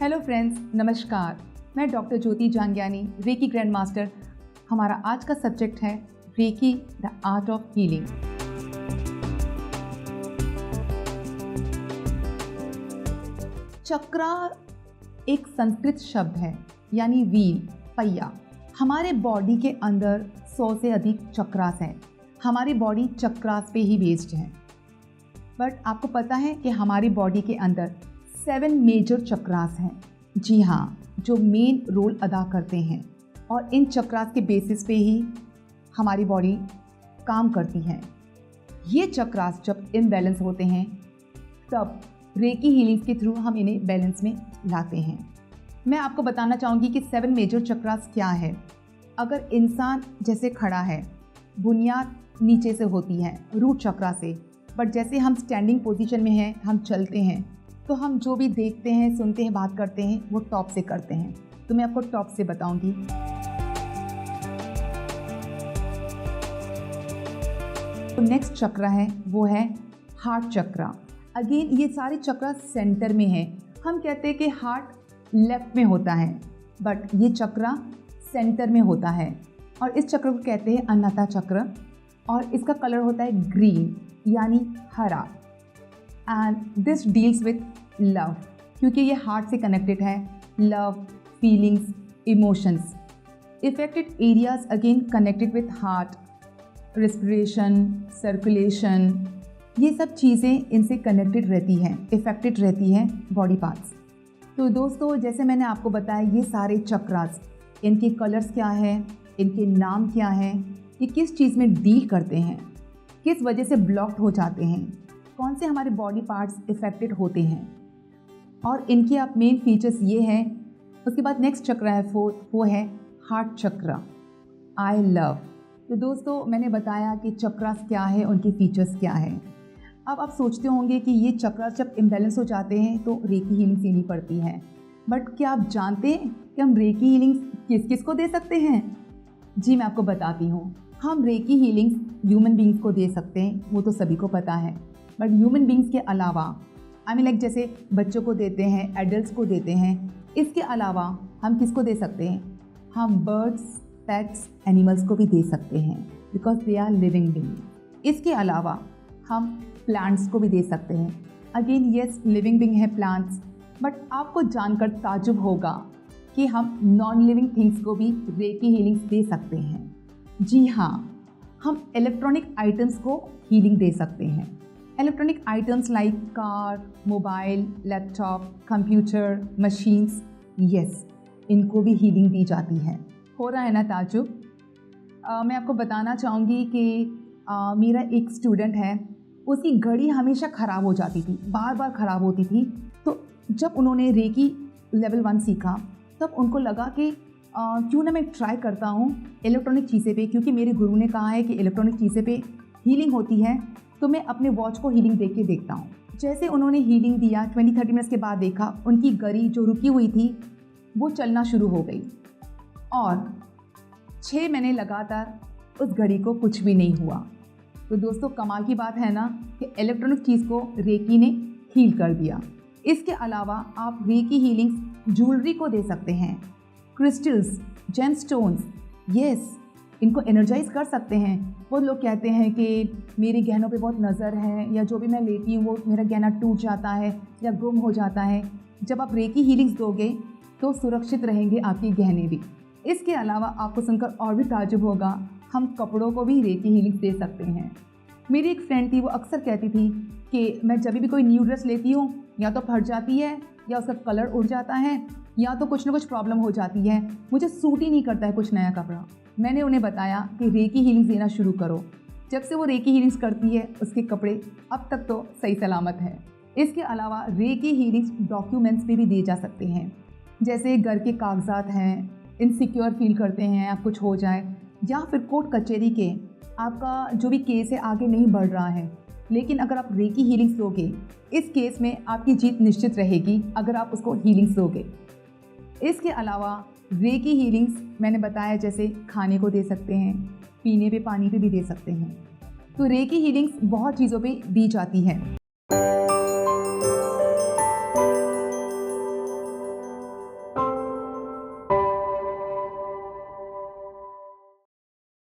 Hello friends, नमस्कार। मैं doctor Jyoti Jangiani, reiki grand master. हमारा आज का सब्जेक्ट है reiki, the art of healing. Chakra एक संस्कृत शब्द है, यानी व्हील, पहिया। हमारे बॉडी के अंदर 100 से अधिक चक्रास हैं। हमारी बॉडी चक्रास पे ही बेस्ड है। बट आपको पता है कि हमारी बॉडी के अंदर 7 मेजर चक्रास हैं। जी हाँ, जो मेन रोल अदा करते हैं, और इन चक्रास के बेसिस पे ही हमारी बॉडी काम करती है। ये चक्रास जब इम्बैलेंस होते हैं तब रेकी हीलिंग के थ्रू हम इन्हें बैलेंस में लाते हैं। मैं आपको बताना चाहूँगी कि 7 मेजर चक्रास क्या है। अगर इंसान जैसे खड़ा है, बुनियाद नीचे से होती है, रूट चक्रा से, बट जैसे हम स्टैंडिंग पोजीशन में हैं, हम चलते हैं, तो हम जो भी देखते हैं, सुनते हैं, बात करते हैं, वो टॉप से करते हैं। तो मैं आपको टॉप से बताऊंगी। तो नेक्स्ट चक्रा है, वो है हार्ट चक्रा। अगेन ये सारे चक्रा सेंटर में है। हम कहते हैं कि हार्ट लेफ्ट में होता है, बट ये चक्रा सेंटर में होता है, और इस चक्र को कहते हैं अन्नता चक्र, और इसका कलर होता है ग्रीन, यानी हरा। And this deals with love, क्योंकि ये हार्ट से कनेक्टेड है। Love, feelings, emotions. Affected areas again connected with heart, respiration, circulation, ये सब चीज़ें इनसे कनेक्टेड रहती हैं, इफेक्टेड रहती हैं बॉडी पार्ट्स। तो दोस्तों, जैसे मैंने आपको बताया, ये सारे चक्रास, इनके कलर्स क्या हैं, इनके नाम क्या हैं, ये किस चीज़ में डील करते हैं, किस वजह से ब्लॉक्ड हो जाते हैं, कौन से हमारे बॉडी पार्ट्स इफेक्टेड होते हैं, और इनके आप मेन फीचर्स ये हैं। उसके बाद नेक्स्ट चक्र है फोर्थ, वो है हार्ट चक्र, आई लव। तो दोस्तों, मैंने बताया कि चक्रास क्या है, उनके फीचर्स क्या हैं। अब आप सोचते होंगे कि ये चक्रास जब इम्बैलेंस हो जाते हैं तो रेकी हीलिंग लेनी पड़ती है। बट क्या आप जानते हैं कि हम रेकी हीलिंग किस किस को दे सकते हैं? जी, मैं आपको बताती हूँ। हम रेकी हीलिंग्स ह्यूमन बींग्स को दे सकते हैं, वो तो सभी को पता है। बट ह्यूमन बींग्स के अलावा, आई मीन लाइक जैसे बच्चों को देते हैं, एडल्ट्स को देते हैं, इसके अलावा हम किसको दे सकते हैं? हम बर्ड्स, पेट्स, एनिमल्स को भी दे सकते हैं, because they are living being. इसके अलावा हम प्लांट्स को भी दे सकते हैं। अगेन येस, लिविंग बींग है प्लांट्स, बट आपको जानकर ताजुब होगा कि हम नॉन लिविंग थिंग्स को भी रेकी हीलिंग्स दे सकते हैं। जी हाँ, हम इलेक्ट्रॉनिक आइटम्स को हीलिंग दे सकते हैं। Electronic items like car, mobile, laptop, computer, machines, yes, इनको भी हीलिंग दी जाती है। हो रहा है ना ताजुब? मैं आपको बताना चाहूँगी कि मेरा एक स्टूडेंट है, उसकी घड़ी हमेशा ख़राब हो जाती थी, बार बार ख़राब होती थी। तो जब उन्होंने रेकी लेवल 1 सीखा, तब उनको लगा कि क्यों ना मैं ट्राई करता हूँ इलेक्ट्रॉनिक चीज़ें पे, क्योंकि मेरे गुरु ने कहा है कि इलेक्ट्रॉनिक चीज़ें पे हीलिंग होती है, तो मैं अपने वॉच को हीलिंग दे के देखता हूँ। जैसे उन्होंने हीलिंग दिया, 20-30 मिनट्स के बाद देखा उनकी घड़ी जो रुकी हुई थी वो चलना शुरू हो गई, और 6 महीने लगातार उस घड़ी को कुछ भी नहीं हुआ। तो दोस्तों, कमाल की बात है ना कि इलेक्ट्रॉनिक चीज़ को रेकी ने हील कर दिया। इसके अलावा आप रेकी हीलिंग्स ज्वेलरी को दे सकते हैं, क्रिस्टल्स, जेमस्टोन्स, यस, इनको एनर्जाइज कर सकते हैं। बहुत लोग कहते हैं कि मेरे गहनों पे बहुत नज़र है, या जो भी मैं लेती हूँ वो मेरा गहना टूट जाता है या गुम हो जाता है। जब आप रेकी हीलिंग्स दोगे तो सुरक्षित रहेंगे आपके गहने भी। इसके अलावा आपको सुनकर और भी ताजुब होगा, हम कपड़ों को भी रेकी हीलिंग्स दे सकते हैं। मेरी एक फ्रेंड थी, वो अक्सर कहती थी कि मैं जब भी कोई न्यू ड्रेस लेती हूँ, या तो फट जाती है, या उसका कलर उड़ जाता है, या तो कुछ ना कुछ प्रॉब्लम हो जाती है, मुझे सूट ही नहीं करता है कुछ नया कपड़ा। मैंने उन्हें बताया कि रेकी हीलिंग्स देना शुरू करो। जब से वो रेकी हीलिंग्स करती है, उसके कपड़े अब तक तो सही सलामत है। इसके अलावा रेकी हीलिंग्स डॉक्यूमेंट्स पे भी दिए जा सकते हैं। जैसे घर के कागजात हैं, इनसिक्योर फील करते हैं आप कुछ हो जाए, या फिर कोर्ट कचहरी के आपका जो भी केस है आगे नहीं बढ़ रहा है, लेकिन अगर आप रेकी हीलिंग्स दोगे, इस केस में आपकी जीत निश्चित रहेगी अगर आप उसको हीलिंग्स दोगे। इसके अलावा रेकी हीलिंग्स मैंने बताया जैसे खाने को दे सकते हैं, पीने पे, पानी पे भी दे सकते हैं। तो रेकी हीलिंग्स बहुत चीज़ों पे दी जाती है।